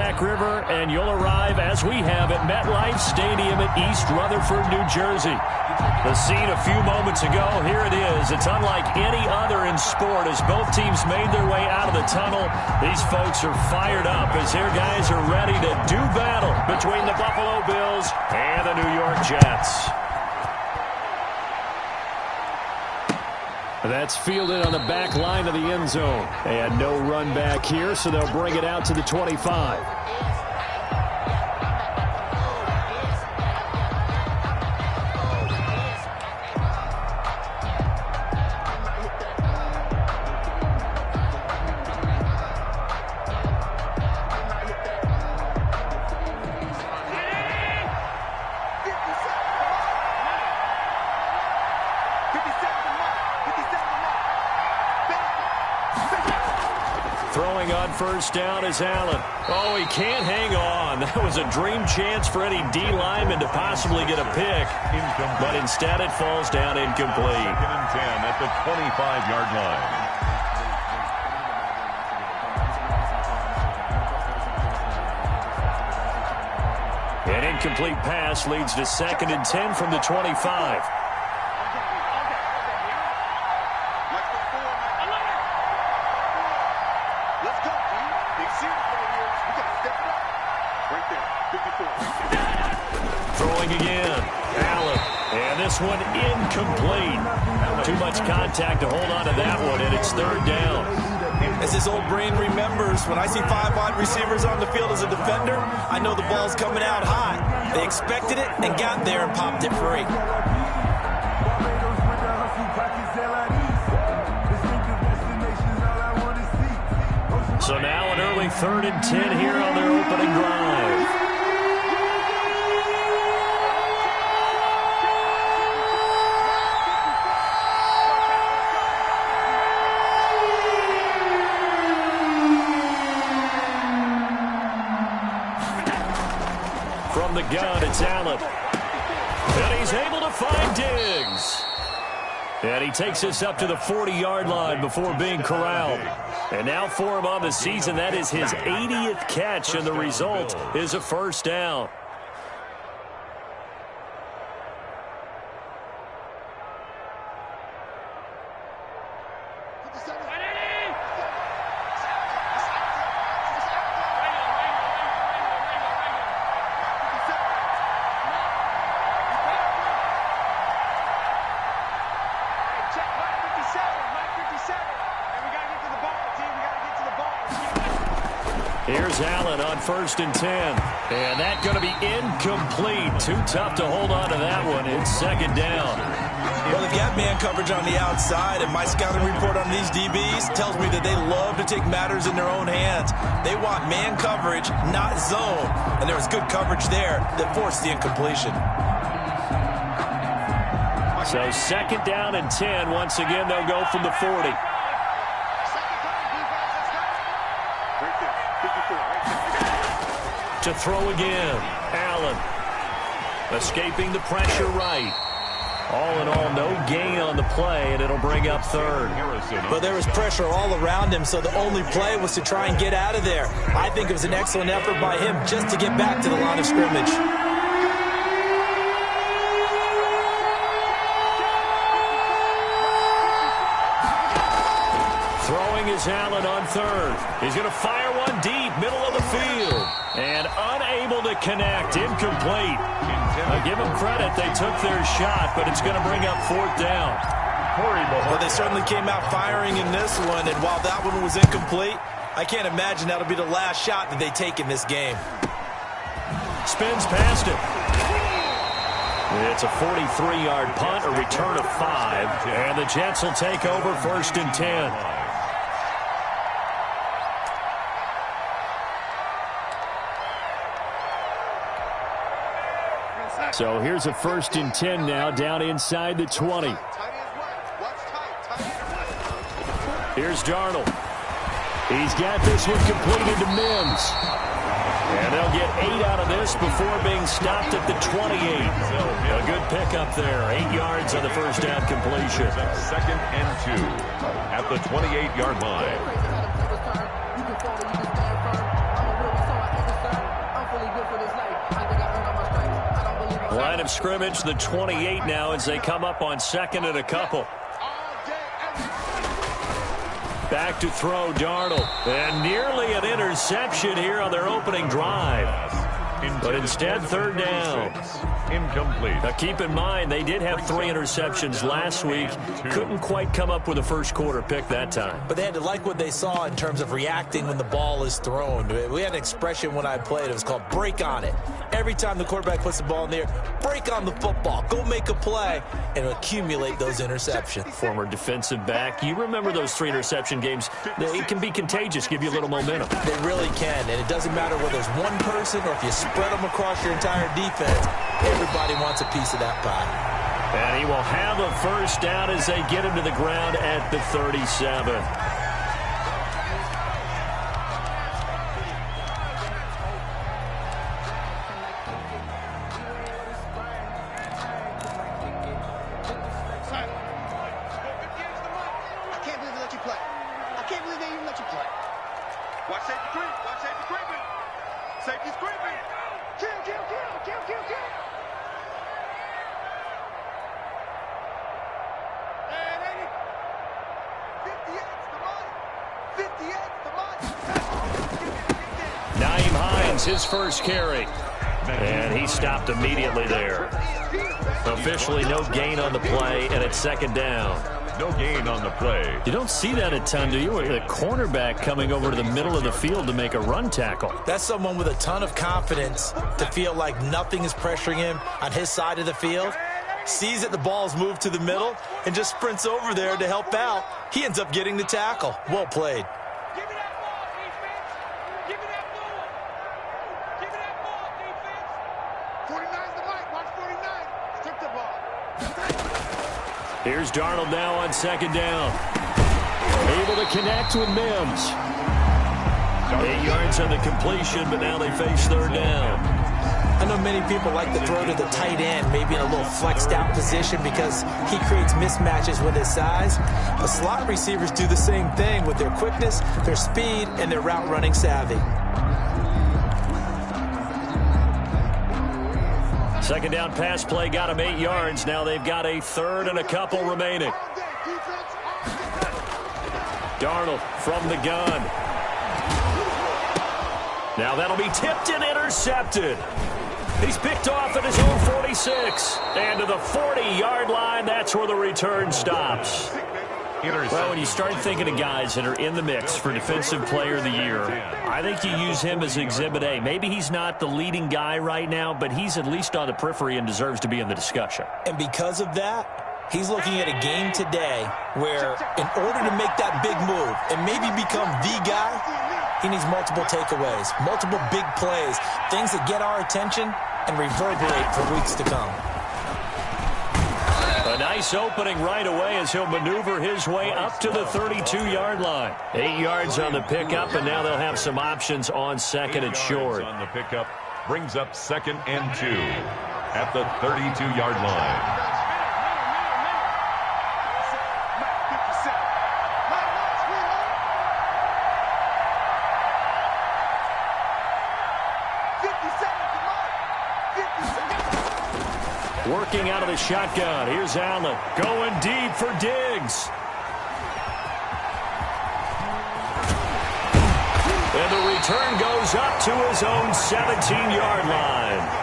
Sac River, and you'll arrive, as we have, at MetLife Stadium at East Rutherford, New Jersey. The scene a few moments ago, here it is. It's unlike any other in sport as both teams made their way out of the tunnel. These folks are fired up as their guys are ready to do battle between the Buffalo Bills and the New York Jets. That's fielded on the back line of the end zone. And no run back here, so they'll bring it out to the 25. Throwing on first down is Allen. Oh, he can't hang on. That was a dream chance for any D lineman to possibly get a pick. But instead it falls down incomplete. 2nd and 10 at the 25-yard line. An incomplete pass leads to 2nd and 10 from the 25. Throwing again, Allen, and this one incomplete. Too much contact to hold on to that one, and it's 3rd down. As his old brain remembers, when I see 5 wide receivers on the field as a defender, I know the ball's coming out high. They expected it and got there and popped it free. So now an early 3rd and 10 here on their opening drive. From the gun, it's Allen. And he's able to find Diggs. And he takes us up to the 40-yard line before being corralled. And now for him on the season, that is his 80th catch, and the result is a first down. Here's Allen on 1st and 10. And that's going to be incomplete. Too tough to hold on to that one. It's 2nd down. Well, they've got man coverage on the outside, and my scouting report on these DBs tells me that they love to take matters in their own hands. They want man coverage, not zone. And there was good coverage there that forced the incompletion. So 2nd down and 10. Once again, they'll go from the 40. To throw again, Allen. Escaping the pressure right. All in all, no gain on the play, and it'll bring up 3rd. But there was pressure all around him, so the only play was to try and get out of there. I think it was an excellent effort by him just to get back to the line of scrimmage. Throwing is Allen on 3rd. He's going to fire one deep, middle of the field. And unable to connect, incomplete. I'll give them credit, they took their shot, but it's going to bring up 4th down. Well, they certainly came out firing in this one, and while that one was incomplete, I can't imagine that'll be the last shot that they take in this game. Spins past it. It's a 43-yard punt, a return of 5, and the Jets will take over 1st and 10. So here's a 1st and 10 now, down inside the 20. Here's Darnold. He's got this one completed to Mims. And they'll get 8 out of this before being stopped at the 28. A good pickup there. 8 yards on the first down completion. 2nd and 2 at the 28-yard line. Line of scrimmage, the 28 now as they come up on second and a couple. Back to throw, Darnold. And nearly an interception here on their opening drive. But instead, third down. Incomplete. Now keep in mind, they did have 3 interceptions last week. Couldn't quite come up with a first quarter pick that time. But they had to like what they saw in terms of reacting when the ball is thrown. We had an expression when I played. It was called break on it. Every time the quarterback puts the ball in the air, break on the football. Go make a play and accumulate those interceptions. Former defensive back. You remember those 3 interception games. It can be contagious, give you a little momentum. They really can. And it doesn't matter whether it's one person or if you spread them across your entire defense. Everybody wants a piece of that pie. And he will have a first down as they get him to the ground at the 37. His first carry. And he stopped immediately there. Officially no gain on the play, and it's second down. No gain on the play. You don't see that a ton, do you? The cornerback coming over to the middle of the field to make a run tackle. That's someone with a ton of confidence to feel like nothing is pressuring him on his side of the field. Sees that the ball's moved to the middle and just sprints over there to help out. He ends up getting the tackle. Well played. Here's Darnold now on second down. Able to connect with Mims. 8 yards on the completion, but now they face third down. I know many people like to throw to the tight end, maybe in a little flexed out position because he creates mismatches with his size. But slot receivers do the same thing with their quickness, their speed, and their route running savvy. Second down pass play got him 8 yards. Now they've got a third and a couple remaining. Darnold from the gun. Now that'll be tipped and intercepted. He's picked off at his own 46. And to the 40-yard line, that's where the return stops. Well, when you start thinking of guys that are in the mix for Defensive Player of the Year, I think you use him as Exhibit A. Maybe he's not the leading guy right now, but he's at least on the periphery and deserves to be in the discussion. And because of that, he's looking at a game today where in order to make that big move and maybe become the guy, he needs multiple takeaways, multiple big plays, things that get our attention and reverberate for weeks to come. A nice opening right away as he'll maneuver his way up to the 32-yard line. 8 yards on the pickup, and now they'll have some options on second and short. On the pickup brings up second and 2 at the 32-yard line. Working out of the shotgun. Here's Allen going deep for Diggs. And the return goes up to his own 17-yard line.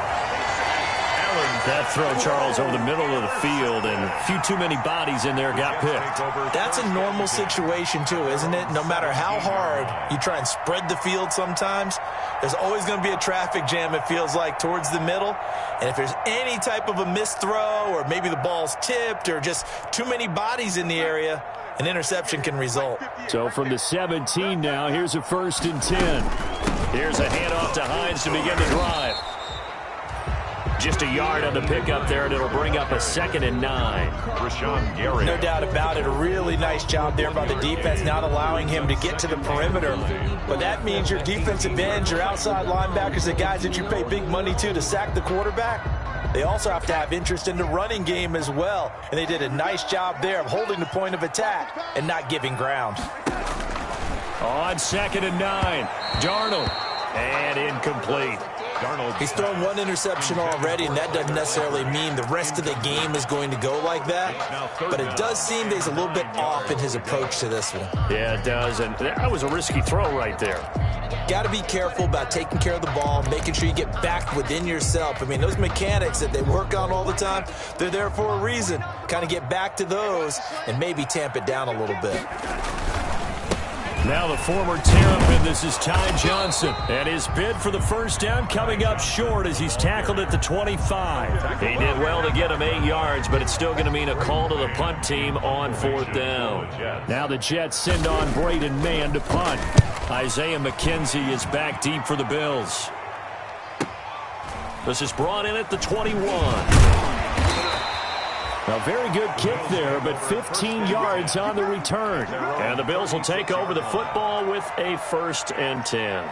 That throw, Charles, over the middle of the field, and a few too many bodies in there got picked. That's a normal situation, too, isn't it? No matter how hard you try and spread the field sometimes, there's always going to be a traffic jam, it feels like, towards the middle. And if there's any type of a missed throw or maybe the ball's tipped or just too many bodies in the area, an interception can result. So from the 17 now, here's a 1st and 10. Here's a handoff to Hines to begin the drive. Just a yard on the pickup there, and it'll bring up a 2nd and 9. Rashawn Gary. No doubt about it. A really nice job there by the defense, not allowing him to get to the perimeter. But that means your defensive ends, your outside linebackers, the guys that you pay big money to sack the quarterback, they also have to have interest in the running game as well. And they did a nice job there of holding the point of attack and not giving ground. On 2nd and 9, Darnold. And incomplete. He's thrown one interception already, and that doesn't necessarily mean the rest of the game is going to go like that. But it does seem that he's a little bit off in his approach to this one. Yeah, it does, and that was a risky throw right there. Got to be careful about taking care of the ball, making sure you get back within yourself. I mean, those mechanics that they work on all the time, they're there for a reason. Kind of get back to those and maybe tamp it down a little bit. Now the former Terrapin, this is Ty Johnson. And his bid for the first down coming up short as he's tackled at the 25. He did well to get him 8 yards, but it's still going to mean a call to the punt team on 4th down. Now the Jets send on Braden Mann to punt. Isaiah McKenzie is back deep for the Bills. This is brought in at the 21. A very good kick there, but 15 yards on the return. And the Bills will take over the football with a 1st and 10.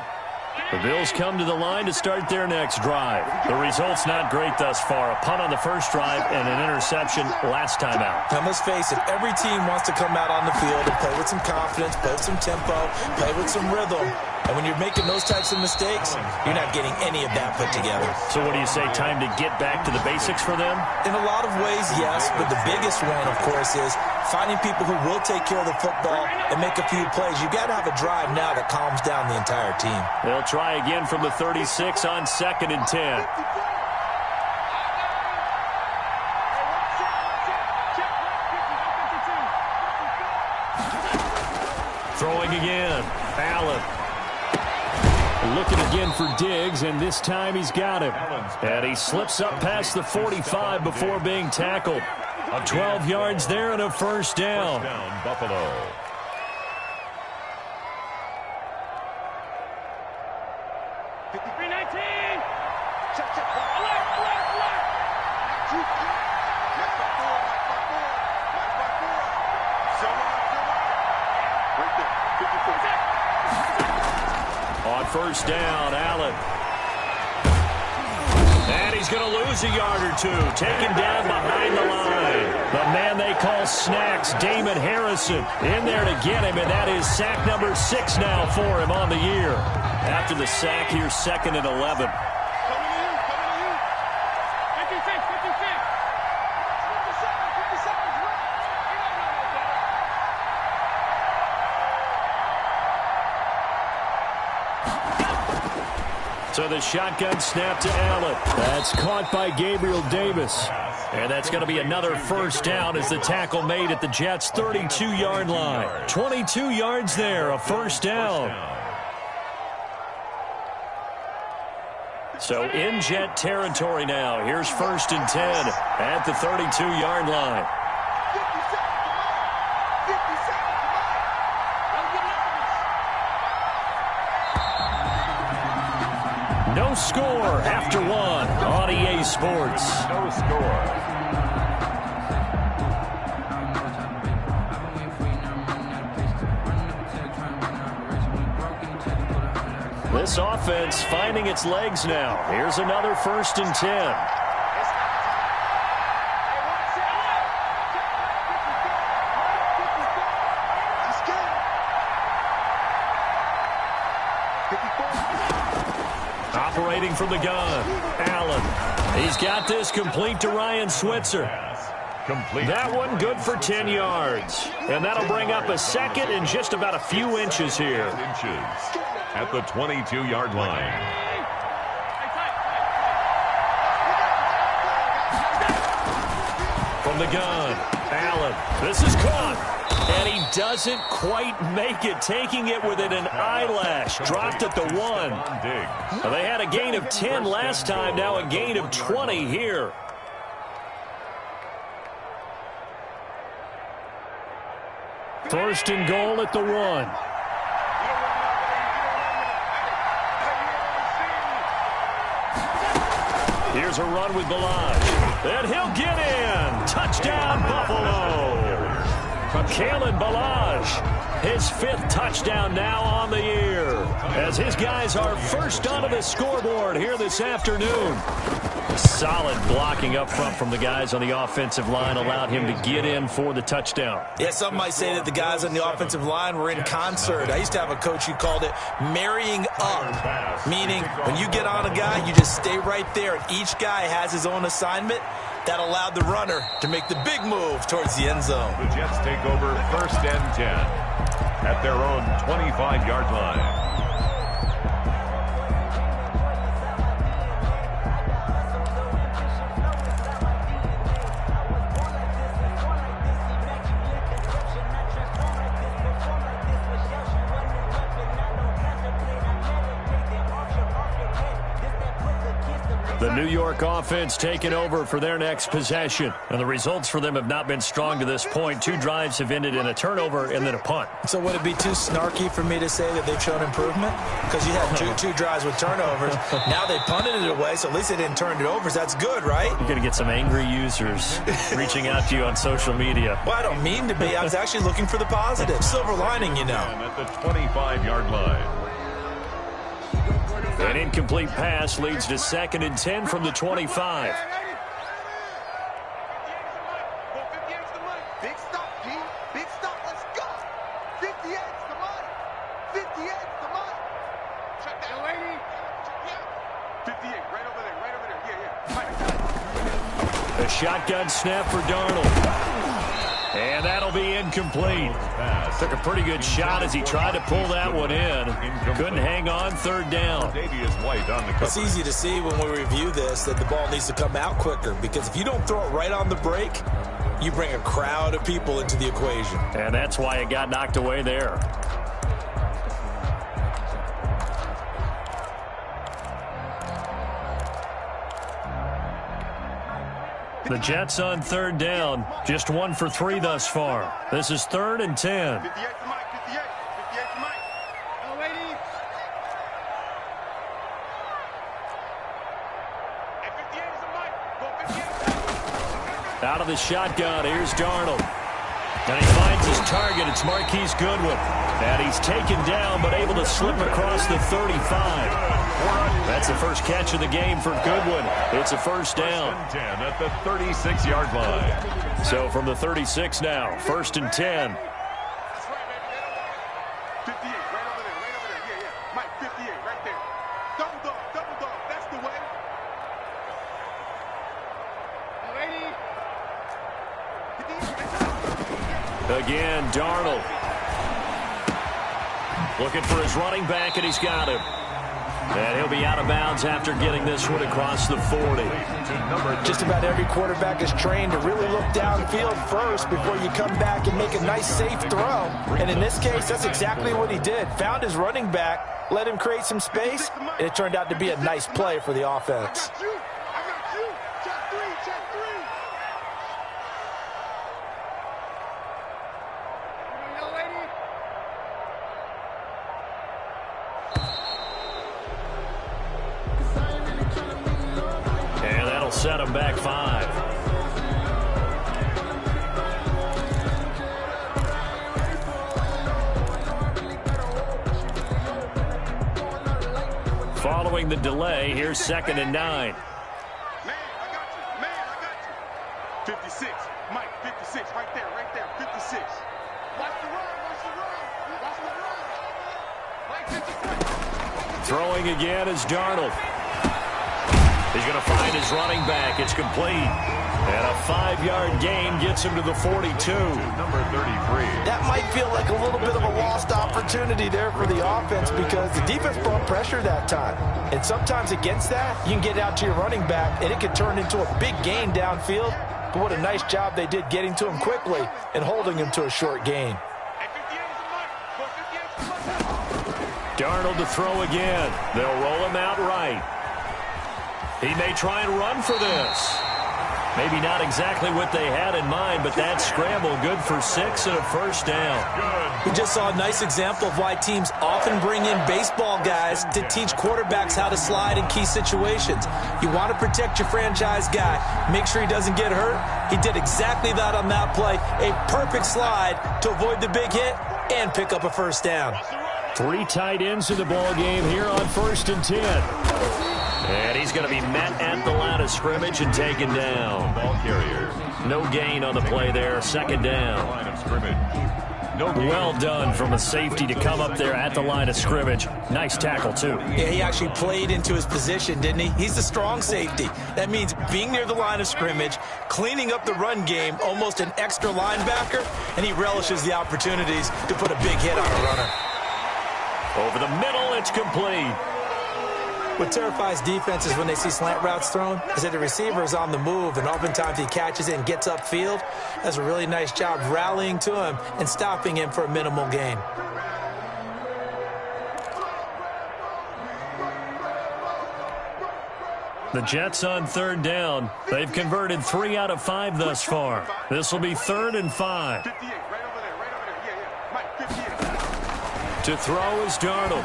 The Bills come to the line to start their next drive. The result's not great thus far. A punt on the first drive and an interception last time out. Now, let's face it, every team wants to come out on the field and play with some confidence, play with some tempo, play with some rhythm. And when you're making those types of mistakes, you're not getting any of that put together. So what do you say, time to get back to the basics for them? In a lot of ways, yes, but the biggest one, of course, is finding people who will take care of the football and make a few plays. You've got to have a drive now that calms down the entire team. They'll try again from the 36 on 2nd and 10. Throwing again. Allen. Looking again for Diggs, and this time he's got him. And he slips up past the 45 before being tackled. 12 yards there and a 1st down. Buffalo. On 1st down, Allen. And he's going to lose a yard or two. Taken down behind the line. The man they call Snacks, Damon Harrison, in there to get him, and that is sack number 6 now for him on the year. After the sack, here's 2nd and 11. So the shotgun snap to Allen. That's caught by Gabriel Davis. And that's going to be another 1st down as the tackle made at the Jets' 32-yard line. 22 yards there, a 1st down. So in Jet territory now. Here's 1st and 10 at the 32-yard line. No score after 1 on EA Sports. No score. This offense finding its legs now. Here's another 1st and 10. Operating from the gun, Allen. He's got this complete to Ryan Switzer. That one good for 10 yards. And that'll bring up a 2nd and just about a few inches here. At the 22-yard line. From the gun, Allen. This is caught. And he doesn't quite make it, taking it within an eyelash. Dropped at the 1. Well, they had a gain of 10 last time, now a gain of 20 here. First and goal at the 1. Here's a run with Balaj. And he'll get in. Touchdown, Buffalo. Kalen Balaj His 5th touchdown now on the year, as his guys are first onto the scoreboard here this afternoon. Solid blocking up front from the guys on the offensive line allowed him to get in for the touchdown. Yeah, some might say that the guys on the offensive line were in concert. I used to have a coach who called it marrying up, meaning when you get on a guy, you just stay right there, and each guy has his own assignment. That allowed the runner to make the big move towards the end zone. The Jets take over 1st and 10 at their own 25-yard line. The New York offense taking over for their next possession. And the results for them have not been strong to this point. 2 drives have ended in a turnover and then a punt. So would it be too snarky for me to say that they've shown improvement? Because you had two drives with turnovers. Now they punted it away, so at least they didn't turn it over. So that's good, right? You're going to get some angry users reaching out to you on social media. Well, I don't mean to be. I was actually looking for the positive. Silver lining, you know. At the 25-yard line. An incomplete pass leads to 2nd and 10 from the 25. Big stop, G. Big stop. Let's go. 58's the money. 58's the money. Check that lady. Yeah. 58, right over there. Right over there. Yeah. A shotgun snap for Darnold. And that'll be incomplete. Took a pretty good shot as he tried to pull that one in. Couldn't hang on 3rd down. It's easy to see when we review this that the ball needs to come out quicker, because if you don't throw it right on the break, you bring a crowd of people into the equation. And that's why it got knocked away there. The Jets on 3rd down, just 1 for 3 thus far. This is 3rd and 10. 58 to Mike. 58 to Mike. Hello, ladies. Hey, 58 is a Mike. Go 58. Out of the shotgun, here's Darnold. And he finds his target. It's Marquise Goodwin. And he's taken down, but able to slip across the 35. That's the first catch of the game for Goodwin. It's a 1st down. 1st and 10 at the 36-yard line. So from the 36 now, 1st and 10. That's right, baby. 58, right over there. Right over there. Yeah, yeah. Mike, 58, right there. Double dog. Double dog. That's the way. Lady. Again, Darnold. Looking for his running back, and he's got him. And he'll be out of bounds after getting this one across the 40. Just about every quarterback is trained to really look downfield first before you come back and make a nice, safe throw. And in this case, that's exactly what he did. Found his running back, let him create some space, and it turned out to be a nice play for the offense. I got you. Check 3. Check 3. Young lady. And that'll set him back 5. Following the delay, here's 2nd and 9. Man, I got you. Man, I got you. 56. Mike, 56. Right there. Right there. 56. Watch the run. Watch the run. Watch the run. Mike, 56. Throwing again is Darnold. He's going to find his running back. It's complete. And a 5-yard gain gets him to the 42. Number 33. That might feel like a little bit of a lost opportunity there for the offense, because the defense brought pressure that time. And sometimes against that, you can get out to your running back, and it can turn into a big gain downfield. But what a nice job they did getting to him quickly and holding him to a short gain. Darnold to throw again. They'll roll him out right. He may try and run for this. Maybe not exactly what they had in mind, but that scramble good for 6 and a 1st down. We just saw a nice example of why teams often bring in baseball guys to teach quarterbacks how to slide in key situations. You want to protect your franchise guy. Make sure he doesn't get hurt. He did exactly that on that play. A perfect slide to avoid the big hit and pick up a first down. 3 tight ends in the ball game here on 1st and 10. And he's going to be met at the line of scrimmage and taken down. Ball carrier. No gain on the play there. 2nd down. Line of scrimmage. No gain. Well done from a safety to come up there at the line of scrimmage. Nice tackle, too. Yeah, he actually played into his position, didn't he? He's the strong safety. That means being near the line of scrimmage, cleaning up the run game, almost an extra linebacker, and he relishes the opportunities to put a big hit on a runner. Over the middle, it's complete. What terrifies defenses when they see slant routes thrown is that the receiver is on the move, and oftentimes he catches it and gets upfield. Does a really nice job rallying to him and stopping him for a minimal gain. The Jets on 3rd down. They've converted 3 out of 5 thus far. This will be 3rd and 5. 58, right over there, yeah. Mike, 58. To throw is Darnold.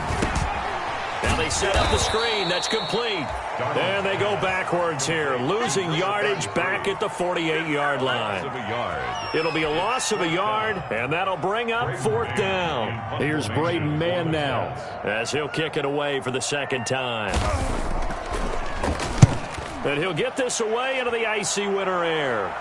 Now they set up the screen. That's complete. And they go backwards here, losing yardage back at the 48-yard line. It'll be a loss of a yard, and that'll bring up 4th down. Here's Braden Mann now, as he'll kick it away for the 2nd time. And he'll get this away into the icy winter air.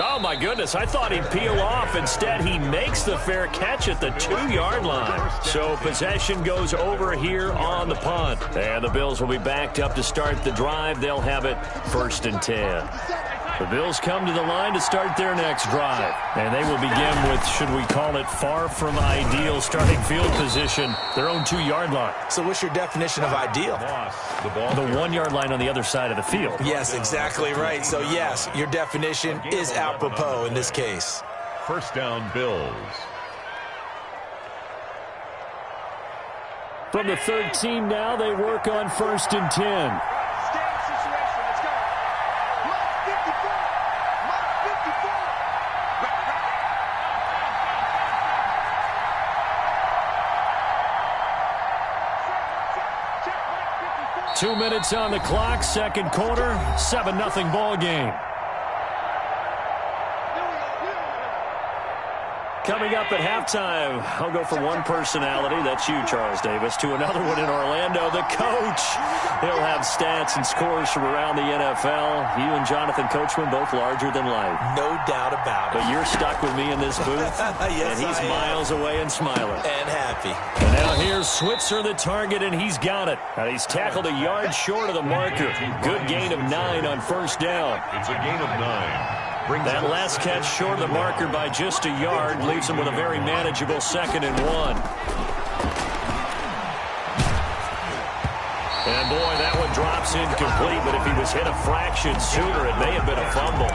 Oh, my goodness, I thought he'd peel off. Instead, he makes the fair catch at the 2-yard line. So possession goes over here on the punt. And the Bills will be backed up to start the drive. They'll have it 1st and 10. The Bills come to the line to start their next drive. And they will begin with, should we call it, far from ideal starting field position, their own 2-yard line. So what's your definition of ideal? The 1-yard line on the other side of the field. Yes, exactly right. So, yes, your definition is apropos in this case. 1st down, Bills. From the 3rd team now, they work on 1st and 10. 2 minutes on the clock, 2nd quarter, 7-0 ball game. Coming up at halftime, I'll go from one personality, that's you, Charles Davis, to another one in Orlando, the coach. He'll have stats and scores from around the NFL. You and Jonathan Coachman, both larger than life. No doubt about it. But you're stuck with me in this booth, yes, and he's miles away and smiling. And happy. And now here's Switzer, the target, and he's got it. And he's tackled a yard short of the marker. Good gain of 9 on 1st down. It's a gain of 9. That last catch short of the marker by just a yard leaves him with a very manageable 2nd and 1. And boy, that one drops incomplete, but if he was hit a fraction sooner, it may have been a fumble.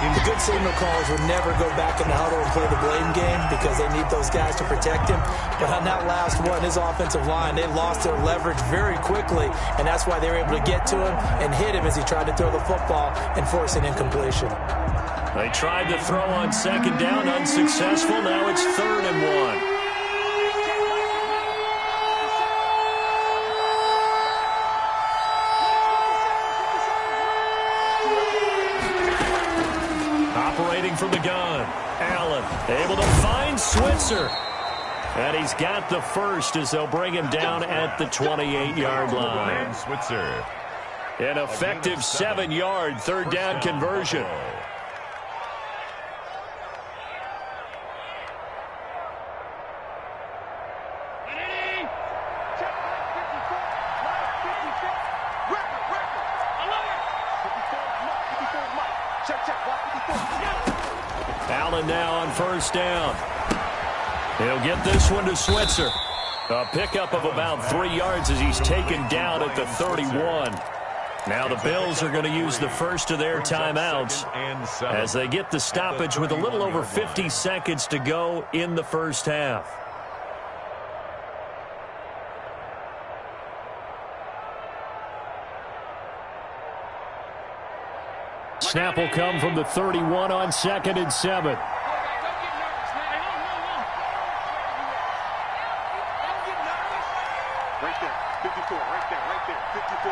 The good signal callers would never go back in the huddle and play the blame game because they need those guys to protect him. But on that last one, his offensive line, they lost their leverage very quickly, and that's why they were able to get to him and hit him as he tried to throw the football and force an incompletion. They tried to throw on 2nd down, unsuccessful. Now it's 3rd and 1. Operating from the gun, Allen able to find Switzer. And he's got the first as they'll bring him down at the 28-yard line. Switzer. An effective 7-yard 3rd down conversion. Allen now on 1st down. He'll get this one to Switzer. A pickup of about 3 yards as he's taken down at the 31. Now the Bills are going to use the first of their timeouts as they get the stoppage with a little over 50 seconds to go in the first half. Snap will come from the 31 on 2nd and 7. Right there, 54, right there, 54,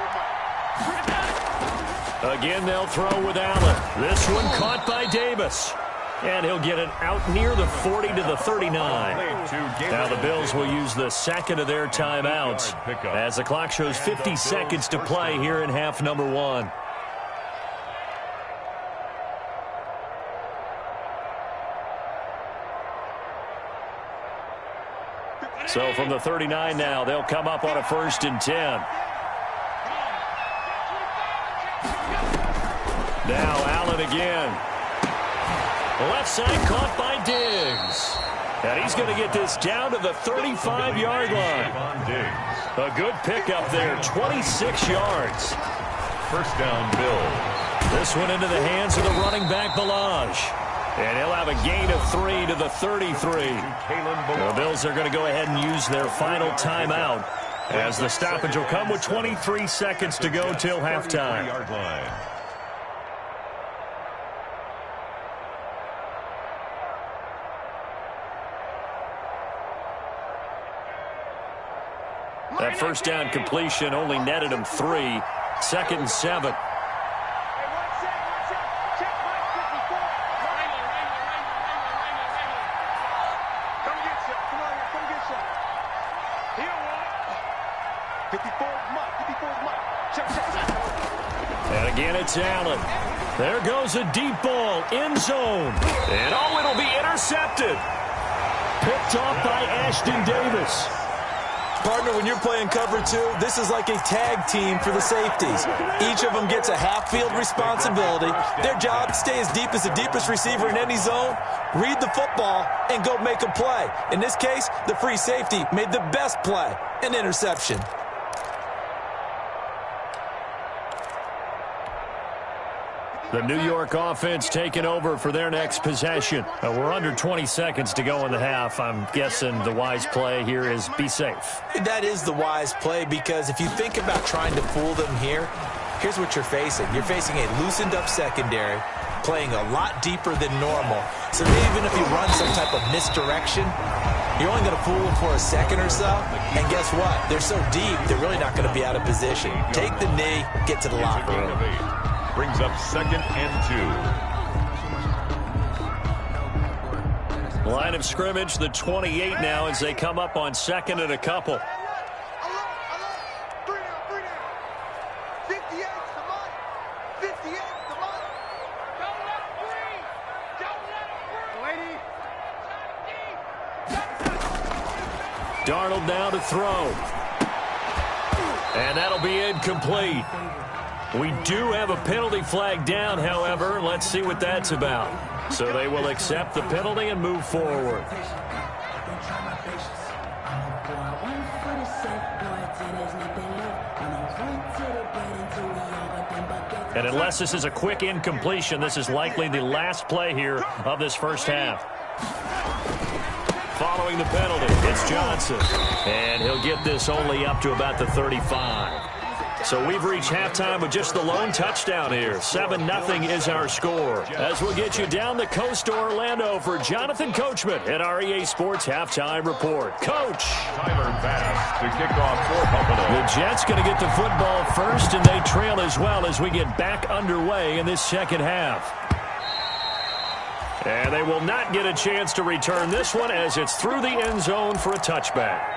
Mike. Again, they'll throw with Allen. This one caught by Davis. And he'll get it out near the 40 to the 39. Now the Bills will use the second of their timeouts as the clock shows 50 seconds to play here in half number 1. So from the 39 now, they'll come up on a 1st and 10. Now Allen again. Left side caught by Diggs. And he's going to get this down to the 35-yard line. A good pickup there, 26 yards. First down, Bills. This one into the hands of the running back, Balaj. And he'll have a gain of 3 to the 33. The Bills are going to go ahead and use their final timeout as the stoppage will come with 23 seconds to go till halftime. That first down completion only netted him 3. 2nd and 7. And again, it's Allen. There goes a deep ball, end zone. And oh, it'll be intercepted. Picked off by Ashton Davis. Partner, when you're playing cover 2, this is like a tag team for the safeties. Each of them gets a half-field responsibility. Their job, stay as deep as the deepest receiver in any zone, read the football, and go make a play. In this case, the free safety made the best play, an interception. The New York offense taking over for their next possession. We're under 20 seconds to go in the half. I'm guessing the wise play here is be safe. That is the wise play, because if you think about trying to fool them here, here's what you're facing. You're facing a loosened up secondary, playing a lot deeper than normal. So even if you run some type of misdirection, you're only going to fool them for a second or so. And guess what? They're so deep, they're really not going to be out of position. Take the knee, get to the locker room. Brings up 2nd and 2. Line of scrimmage, the 28 now as they come up on 2nd and a couple. 58 to Mike. 58 to Mike. Don't let him breathe. Don't let him breathe. Darnold now to throw. And that'll be incomplete. We do have a penalty flag down, however. Let's see what that's about. So they will accept the penalty and move forward. And unless this is a quick incompletion, this is likely the last play here of this first half. Following the penalty, it's Johnson. And he'll get this only up to about the 35. So we've reached halftime with just the lone touchdown here. 7-0 is our score. As we'll get you down the coast to Orlando for Jonathan Coachman at our EA Sports Halftime Report. Coach. Tyler Bass to kick off for Buffalo. The Jets going to get the football first, and they trail as well as we get back underway in this second half. And they will not get a chance to return this one as it's through the end zone for a touchback.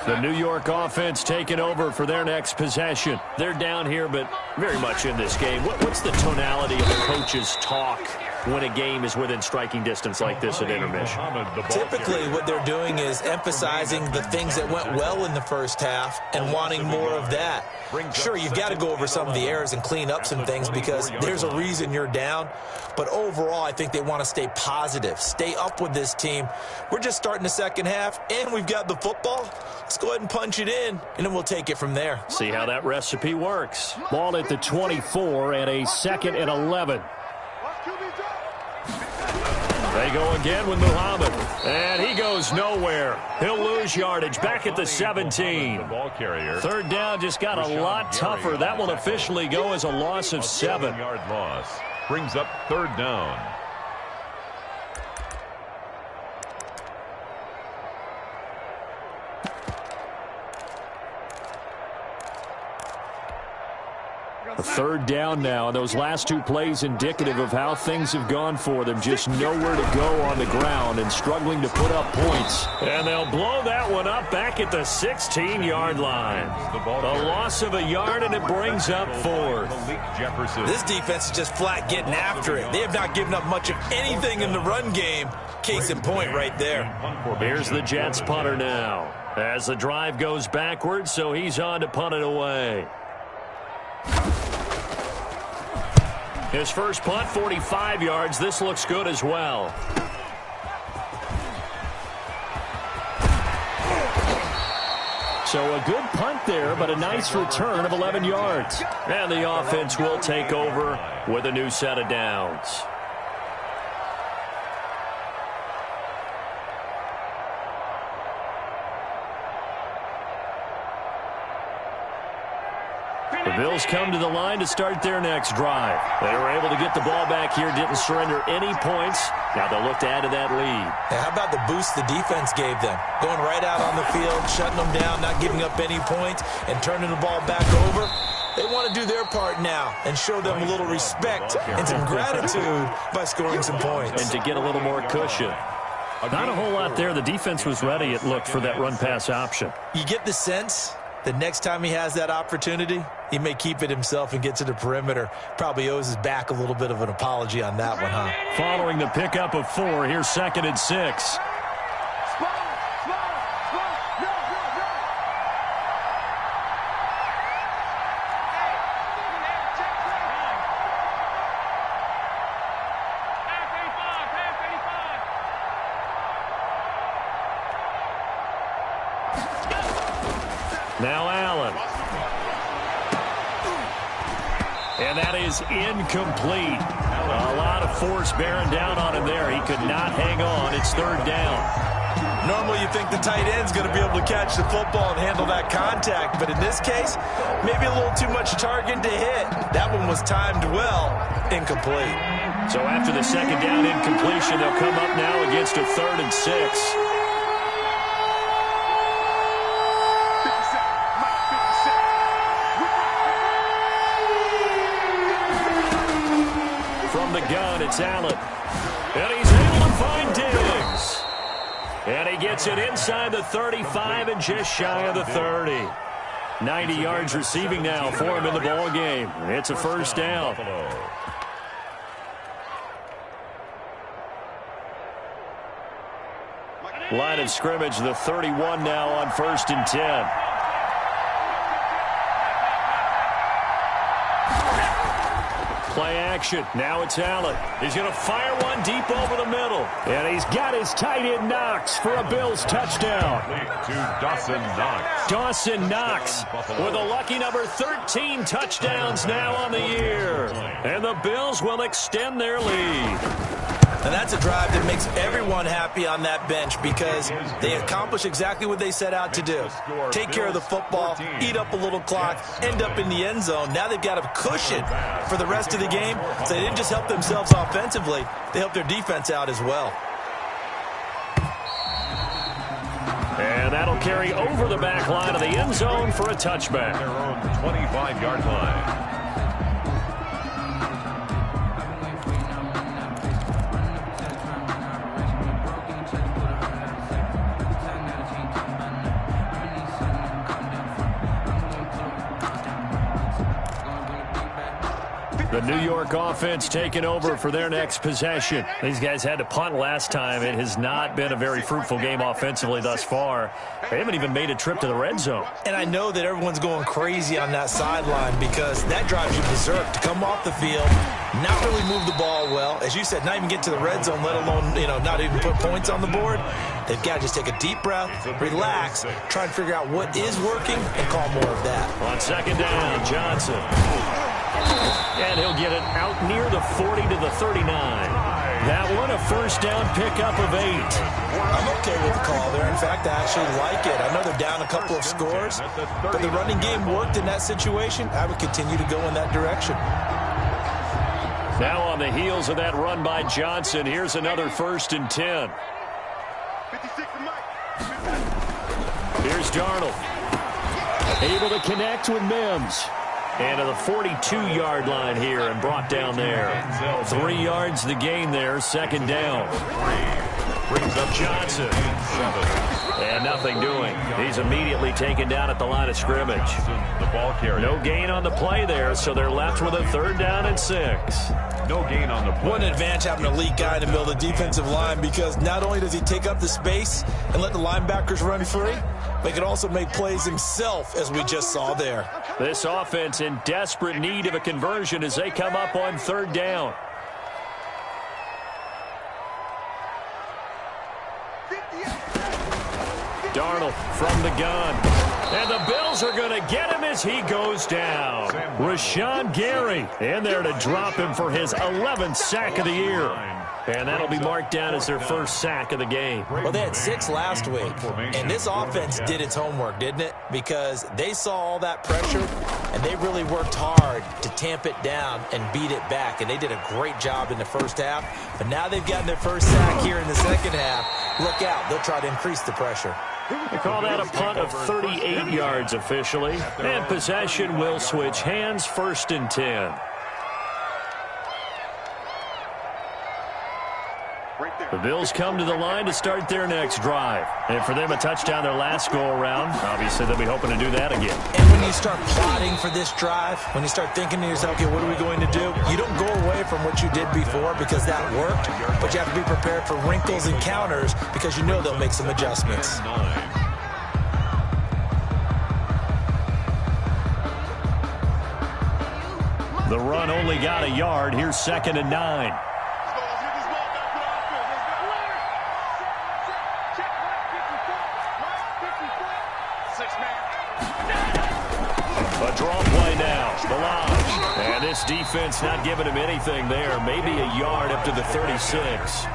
The New York offense taking over for their next possession. They're down here, but very much in this game. What's the tonality of the coach's talk when a game is within striking distance like this at intermission? Typically, what they're doing is emphasizing the things that went well in the first half and wanting more of that. Sure, you've got to go over some of the errors and clean up some things because there's a reason you're down. But overall, I think they want to stay positive, stay up with this team. We're just starting the second half, and we've got the football. Let's go ahead and punch it in, and then we'll take it from there. See how that recipe works. Ball at the 24 and a 2nd and 11. They go again with Muhammad, and he goes nowhere. He'll lose yardage back at the 17. The ball carrier. Third down just got a lot tougher. That will officially go as a loss of 7. 7-yard loss. Brings up 3rd down. A third down now, and those last two plays indicative of how things have gone for them. Just nowhere to go on the ground and struggling to put up points. And they'll blow that one up back at the 16-yard line. A loss of a yard, and it brings up 4. This defense is just flat getting after it. They have not given up much of anything in the run game. Case in point right there. Here's the Jets punter now. As the drive goes backwards, so he's on to punt it away. His first punt, 45 yards. This looks good as well. So a good punt there, but a nice return of 11 yards. And the offense will take over with a new set of downs. The Bills come to the line to start their next drive. They were able to get the ball back here, didn't surrender any points. Now they'll look to add to that lead. How about the boost the defense gave them? Going right out on the field, shutting them down, not giving up any points, and turning the ball back over. They want to do their part now and show them a little respect and some gratitude by scoring some points. And to get a little more cushion. Not a whole lot there. The defense was ready, it looked, for that run-pass option. You get the sense the next time he has that opportunity, he may keep it himself and get to the perimeter. Probably owes his back a little bit of an apology on that one, huh? Following the pickup of 4, here's 2nd and 6. Now Allen. And that is incomplete. A lot of force bearing down on him there. He could not hang on. It's 3rd down. Normally you think the tight end's going to be able to catch the football and handle that contact. But in this case, maybe a little too much target to hit. That one was timed well. Incomplete. So after the 2nd down incompletion, they'll come up now against a 3rd and 6. Gun, it's Allen. And he's able to find Diggs. And he gets it inside the 35 and just shy of the 30. 90 yards receiving now for him in the ball game. It's a 1st down. Line of scrimmage, the 31 now on 1st and 10. Play action. Now it's Allen. He's going to fire one deep over the middle. And he's got his tight end Knox for a Bills touchdown. To Dawson Knox. Dawson Knox with a lucky number 13 touchdowns now on the year. And the Bills will extend their lead. And that's a drive that makes everyone happy on that bench because they accomplish exactly what they set out to do. Take care of the football, eat up a little clock, end up in the end zone. Now they've got a cushion for the rest of the game. So they didn't just help themselves offensively, they helped their defense out as well. And that'll carry over the back line of the end zone for a touchback. Their own 25-yard line. The New York offense taking over for their next possession. These guys had to punt last time. It has not been a very fruitful game offensively thus far. They haven't even made a trip to the red zone. And I know that everyone's going crazy on that sideline because that drives you berserk to come off the field, not really move the ball well. As you said, not even get to the red zone, let alone, not even put points on the board. They've got to just take a deep breath, relax, try and figure out what is working, and call more of that. On 2nd down, Johnson. And he'll get it out near the 40 to the 39. That one a 1st down pickup of 8. I'm okay with the call there. In fact, I actually like it. I know they're down a couple of scores, but the running game worked in that situation. I would continue to go in that direction. Now on the heels of that run by Johnson, here's another 1st and 10. 56 to Mike. Here's Darnold. Able to connect with Mims. And to the 42-yard line here and brought down there. 3 yards the gain there, second down. Brings up Johnson. And nothing doing. He's immediately taken down at the line of scrimmage. The ball carrier. No gain on the play there, so they're left with a 3rd down and 6. No gain on the play. What an advantage having an elite guy in the middle of the defensive line, because not only does he take up the space and let the linebackers run free, but he can also make plays himself, as we just saw there. This offense in desperate need of a conversion as they come up on 3rd down. Darnold from the gun. And the Bills are going to get him as he goes down. Rashawn Gary in there to drop him for his 11th sack of the year. And that'll be marked down as their first sack of the game. Well, they had 6 last week, and this offense did its homework, didn't it? Because they saw all that pressure, and they really worked hard to tamp it down and beat it back. And they did a great job in the first half. But now they've gotten their first sack here in the second half. Look out. They'll try to increase the pressure. They call that a punt of 38 yards officially. And possession will switch hands, 1st and 10. The Bills come to the line to start their next drive. And for them, a touchdown their last go-around. Obviously, they'll be hoping to do that again. And when you start plotting for this drive, when you start thinking to yourself, okay, what are we going to do? You don't go away from what you did before because that worked, but you have to be prepared for wrinkles and counters because you know they'll make some adjustments. The run only got a yard. Here's 2nd and 9. A draw play now. Balaj. And this defense not giving him anything there. Maybe a yard up to the 36.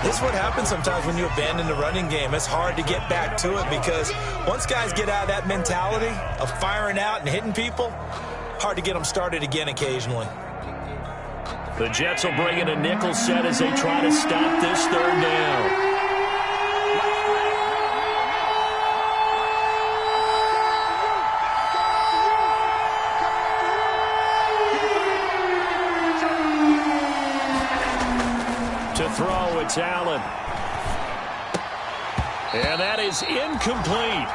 This is what happens sometimes when you abandon the running game. It's hard to get back to it because once guys get out of that mentality of firing out and hitting people, hard to get them started again occasionally. The Jets will bring in a nickel set as they try to stop this 3rd down. To throw, it's Allen. And that is incomplete.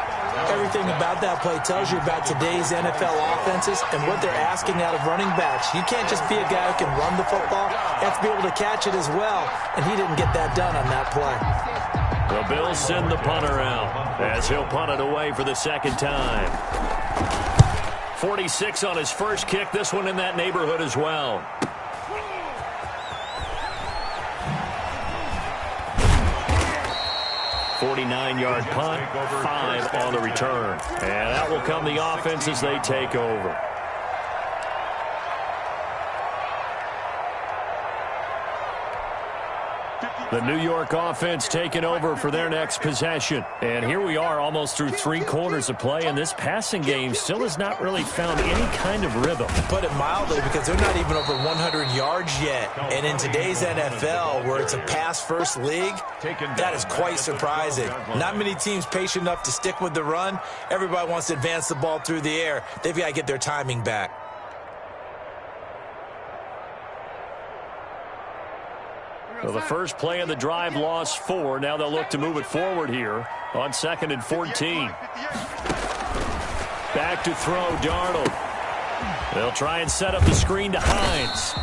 Everything about that play tells you about today's NFL offenses and what they're asking out of running backs. You can't just be a guy who can run the football. You have to be able to catch it as well, and he didn't get that done on that play. The Bills send the punter out as he'll punt it away for the 2nd time. 46 on his first kick, this one in that neighborhood as well. 49-yard punt, 5 on the return. And that will come the offense as they take over. The New York offense taking over for their next possession. And here we are almost through 3 quarters of play, and this passing game still has not really found any kind of rhythm. To put it mildly, because they're not even over 100 yards yet. And in today's NFL, where it's a pass-first league, that is quite surprising. Not many teams patient enough to stick with the run. Everybody wants to advance the ball through the air. They've got to get their timing back. Well, the first play of the drive lost 4. Now they'll look to move it forward here on 2nd and 14. Back to throw, Darnold. They'll try and set up the screen to Hines.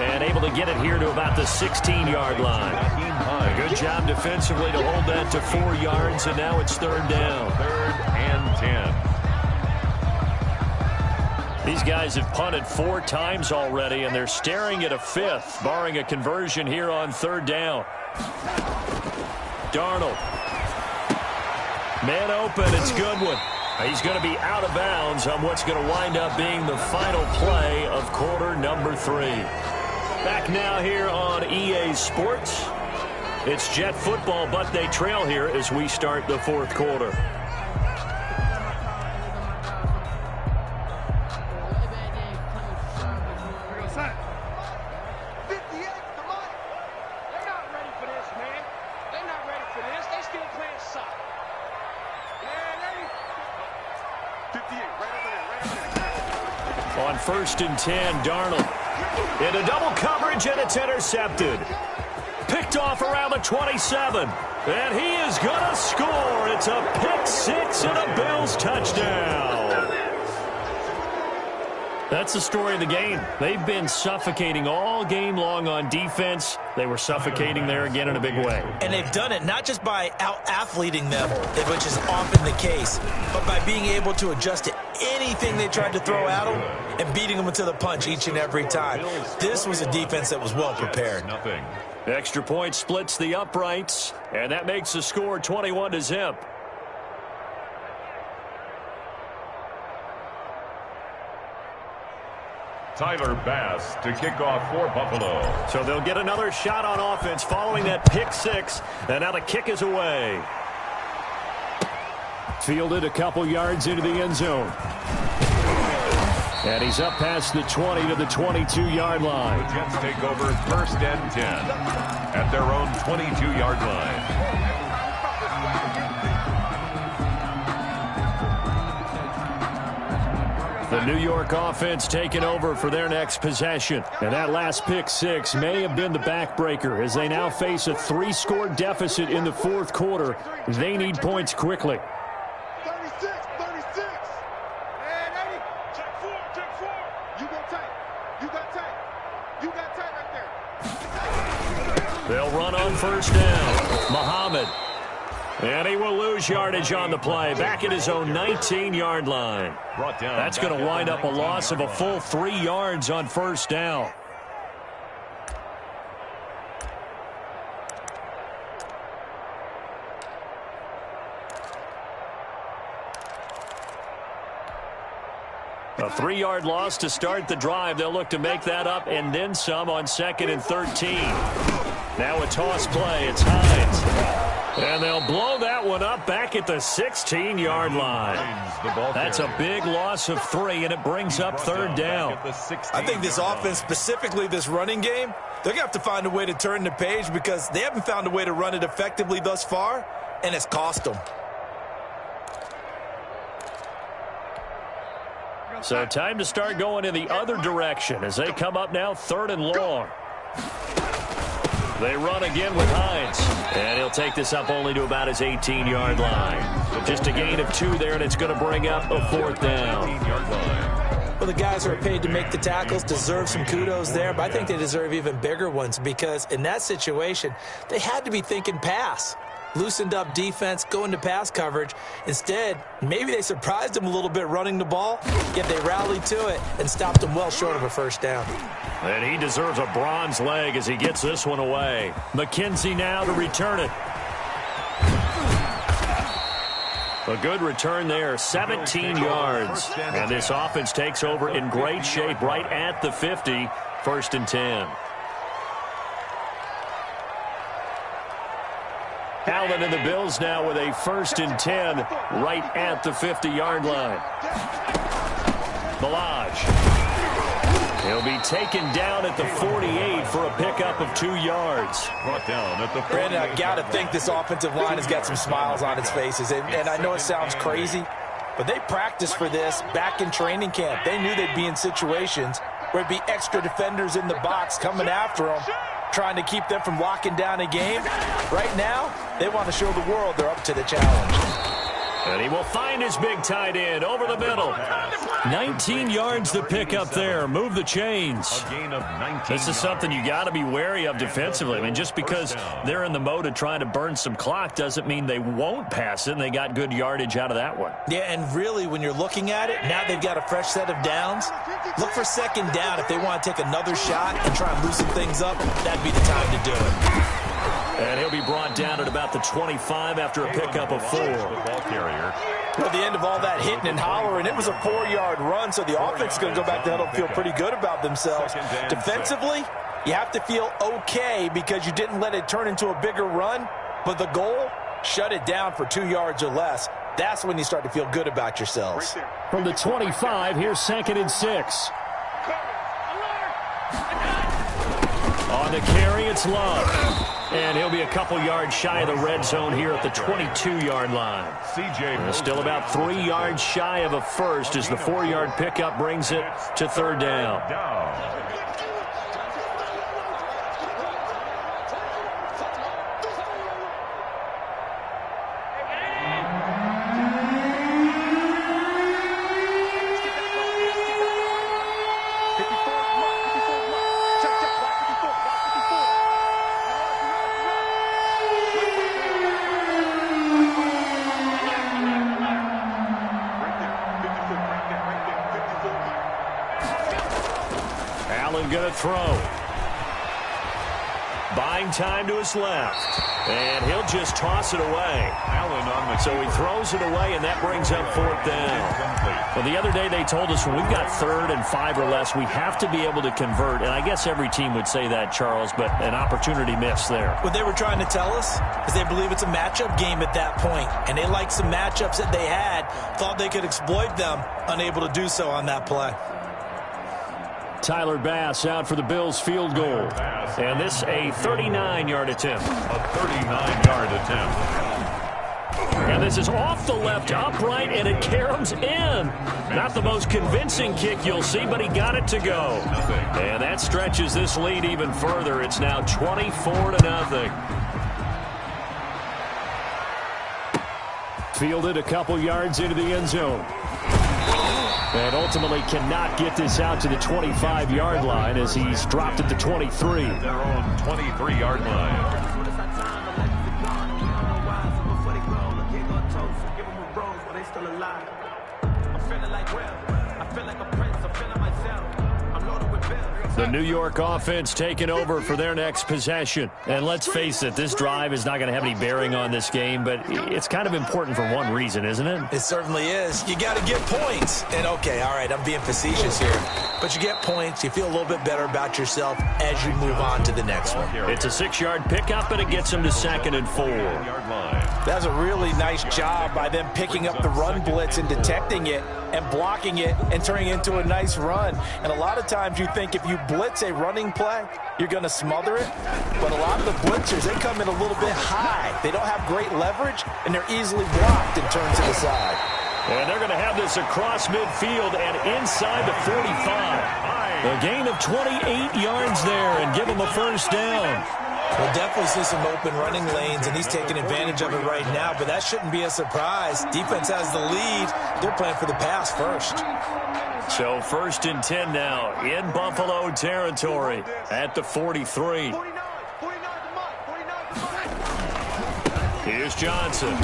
And able to get it here to about the 16-yard line. A good job defensively to hold that to 4 yards, and now it's 3rd down. 3rd and 10. These guys have punted 4 times already, and they're staring at a 5th, barring a conversion here on 3rd down. Darnold. Man open, it's Goodwin. He's going to be out of bounds on what's going to wind up being the final play of quarter number 3. Back now here on EA Sports. It's Jet football, but they trail here as we start the 4th quarter. Right over there, right over there. On 1st and 10, Darnold. Into double coverage, and it's intercepted. Picked off around the 27. And he is going to score. It's a pick six and a Bills touchdown. That's the story of the game. They've been suffocating all game long on defense. They were suffocating there again in a big way. And they've done it not just by out-athleting them, which is often the case, but by being able to adjust to anything they tried to throw at them and beating them to the punch each and every time. This was a defense that was well prepared. Extra point splits the uprights, and that makes the score 21-0. Tyler Bass to kick off for Buffalo. So they'll get another shot on offense following that pick six, and now the kick is away. Fielded a couple yards into the end zone. And he's up past the 20 to the 22-yard line. The Jets take over 1st and 10 at their own 22-yard line. The New York offense taking over for their next possession. And that last pick six may have been the backbreaker as they now face a 3-score deficit in the 4th quarter. They need points quickly. 36. And 80. Check 4. You got tight. You got tight right there. They'll run on 1st down. Muhammad. And he will lose yardage on the play. Back at his own 19-yard line. That's going to wind up a loss of a full 3 yards on 1st down. A 3-yard loss to start the drive. They'll look to make that up and then some on 2nd and 13. Now a toss play. It's Hines. And they'll blow that one up back at the 16-yard line. That's a big loss of 3, and it brings up 3rd down. I think this offense, specifically this running game, they're going to have to find a way to turn the page because they haven't found a way to run it effectively thus far, and it's cost them. So time to start going in the other direction as they come up now 3rd and long. They run again with Hines. And he'll take this up only to about his 18-yard line. Just a gain of 2 there, and it's going to bring up a 4th down. Well, the guys who are paid to make the tackles deserve some kudos there, but I think they deserve even bigger ones because in that situation, they had to be thinking pass. Loosened up defense, going to pass coverage. Instead, maybe they surprised him a little bit running the ball, yet they rallied to it and stopped him well short of a 1st down. And he deserves a bronze leg as he gets this one away. McKenzie now to return it. A good return there, 17 yards. And this offense takes over in great shape right at the 50, 1st and 10. Allen and the Bills now with a 1st and 10 right at the 50-yard line. Balaj. He'll be taken down at the 48 for a pickup of 2 yards. Brought down at the 48. Brandon, I've got to think this offensive line has got some smiles on its faces. And I know it sounds crazy, but they practiced for this back in training camp. They knew they'd be in situations where it'd be extra defenders in the box coming after them, trying to keep them from locking down a game. Right now, they want to show the world they're up to the challenge. And he will find his big tight end over the middle. 19 yards to pick up there. Move the chains. A gain of 19 This is something you got to be wary of defensively. I mean, just because they're in the mode of trying to burn some clock doesn't mean they won't pass it, and they got good yardage out of that one. Yeah, and really, when you're looking at it, now they've got a fresh set of downs. Look for 2nd down. If they want to take another shot and try and loosen things up, that'd be the time to do it. And he'll be brought down at about the 25 after a pickup of 4. At the end of all that hitting and hollering, it was a 4-yard run, so the offense is going to go back to huddle and feel pretty good about themselves. Defensively, you have to feel okay because you didn't let it turn into a bigger run, but the goal, shut it down for 2 yards or less. That's when you start to feel good about yourselves. From the 25, here's 2nd and 6. On On the carry, it's Love. And he'll be a couple yards shy of the red zone here at the 22-yard line. Still about 3 yards shy of a first as the 4-yard pickup brings it to third down. Going to throw. Buying time to his left. And he'll just toss it away. So he throws it away, and that brings up fourth down. Well, the other day they told us when we've got 3rd and 5 or less, we have to be able to convert. And I guess every team would say that, Charles, but an opportunity missed there. What they were trying to tell us is they believe it's a matchup game at that point. And they liked some matchups that they had, thought they could exploit them, unable to do so on that play. Tyler Bass out for the Bills field goal. And this a 39-yard attempt. A 39-yard attempt. And this is off the left upright, and it caroms in. Not the most convincing kick you'll see, but he got it to go. And that stretches this lead even further. It's now 24-0. Fielded a couple yards into the end zone. And ultimately cannot get this out to the 25-yard line as he's dropped at the 23. Their own 23-yard line. The New York offense taking over for their next possession. And let's face it, this drive is not going to have any bearing on this game, but it's kind of important for one reason, isn't it? It certainly is. You got to get points. And, okay, all right, I'm being facetious here. But you get points, you feel a little bit better about yourself as you move on to the next one. It's a 6-yard pickup, and it gets him to 2nd and 4. That's a really nice job by them picking up the run blitz and detecting it and blocking it and turning it into a nice run. And a lot of times you think if you blitz a running play, you're going to smother it. But a lot of the blitzers, they come in a little bit high. They don't have great leverage, and they're easily blocked and turned to the side. And they're going to have this across midfield and inside the 45. A gain of 28 yards there and give them a first down. We'll definitely see some open running lanes, and he's taking advantage of it right now, but that shouldn't be a surprise. Defense has the lead. They're playing for the pass first. So 1st and 10 now in Buffalo territory at the 43. Here's Johnson.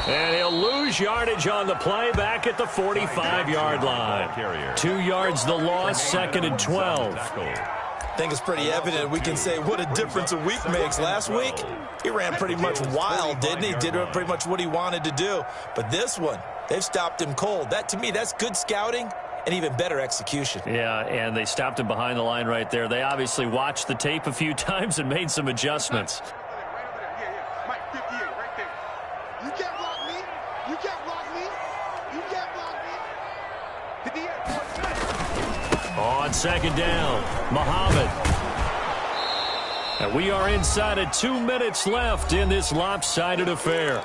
And he'll lose yardage on the play back at the 45-yard line. 2 yards the loss, 2nd and 12. I think it's pretty evident. We can say what a difference a week makes. Last week, he ran pretty much wild, didn't he? Did pretty much what he wanted to do. But this one, they've stopped him cold. That, to me, that's good scouting and even better execution. Yeah, and they stopped him behind the line right there. They obviously watched the tape a few times and made some adjustments. Mike, 58, right there. You can't block me. You can't block me. You can't block me. Hit the end. On 2nd down, Muhammad. And we are inside of 2 minutes left in this lopsided affair.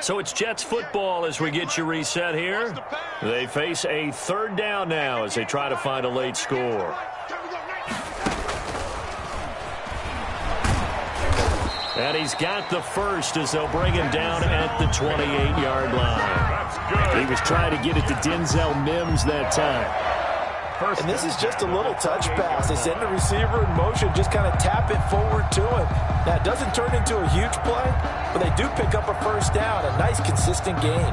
So it's Jets football as we get you reset here. They face a 3rd down now as they try to find a late score. And he's got the first as they'll bring him down at the 28-yard line. He was trying to get it to Denzel Mims that time. And this is just a little touch pass. They send the receiver in motion, just kind of tap it forward to him. Now, it doesn't turn into a huge play, but they do pick up a first down, a nice, consistent gain.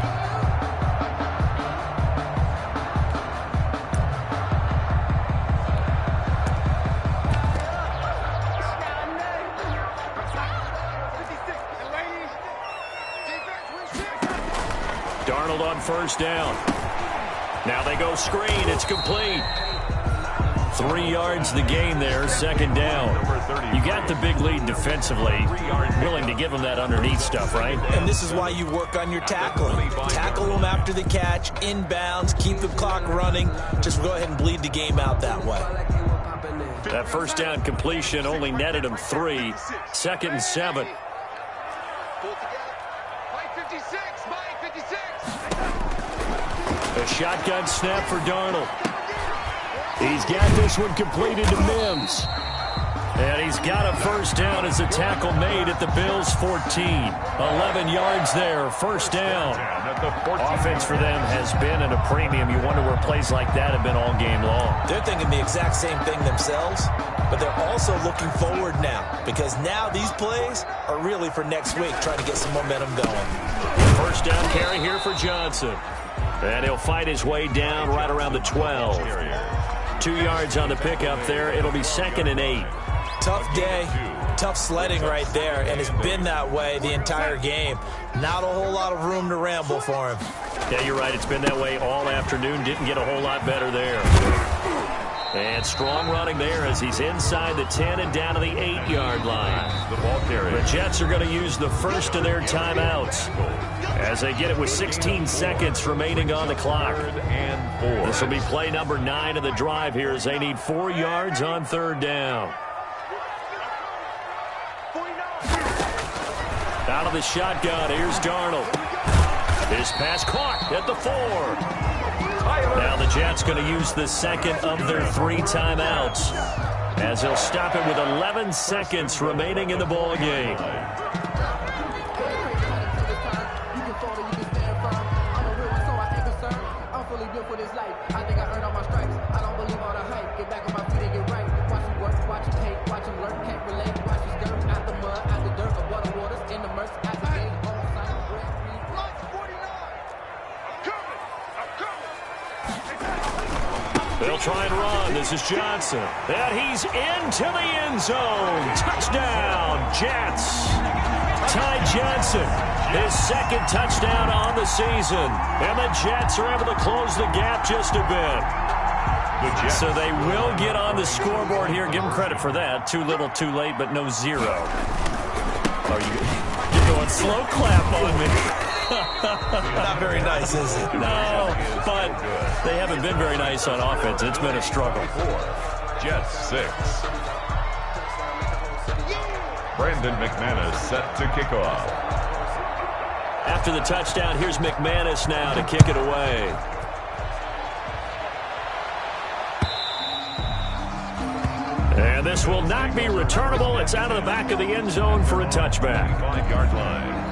Darnold on 1st down. Now they go screen. It's complete. 3 yards the gain there, second down. You got the big lead defensively, willing to give them that underneath stuff, right? And this is why you work on your tackling. Tackle them after the catch, inbounds, keep the clock running. Just go ahead and bleed the game out that way. That first down completion only netted him 3. 2nd and 7. A shotgun snap for Darnold. He's got this one completed to Mims. And he's got a first down as a tackle made at the Bills' 14. 11 yards there, first down. Offense for them has been at a premium. You wonder where plays like that have been all game long. They're thinking the exact same thing themselves, but they're also looking forward now, because now these plays are really for next week, trying to get some momentum going. First down carry here for Johnson. And he'll fight his way down right around the 12. 2 yards on the pickup there. It'll be 2nd and 8. Tough day, tough sledding right there, and it's been that way the entire game. Not a whole lot of room to ramble for him. Yeah, you're right. It's been that way all afternoon. Didn't get a whole lot better there. And strong running there as he's inside the 10 and down to the 8-yard line. The Jets are going to use the first of their timeouts as they get it with 16 seconds remaining on the clock. This will be play number 9 of the drive here as they need 4 yards on 3rd down. Out of the shotgun, here's Darnold. His pass caught at the 4. Now the Jets going to use the second of their 3 timeouts as they'll stop it with 11 seconds remaining in the ball game. They'll try and run. This is Johnson. And he's into the end zone. Touchdown, Jets. Ty Johnson, his 2nd touchdown on the season. And the Jets are able to close the gap just a bit. So they will get on the scoreboard here. Give them credit for that. Too little, too late, but no 0. Oh, you're going slow clap on me. Not very nice, is it? No, but they haven't been very nice on offense. It's been a struggle. 4, Jets 6. Brandon McManus set to kick off. After the touchdown, here's McManus now to kick it away. And this will not be returnable. It's out of the back of the end zone for a touchback. 5-yard line.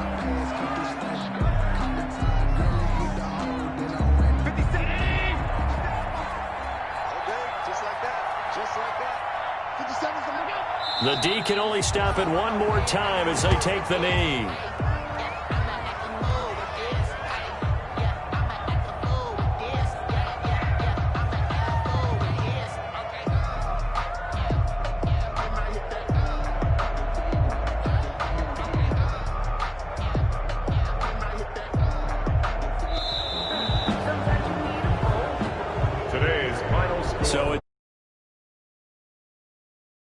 The D can only stop it one more time as they take the knee. Today's final score. So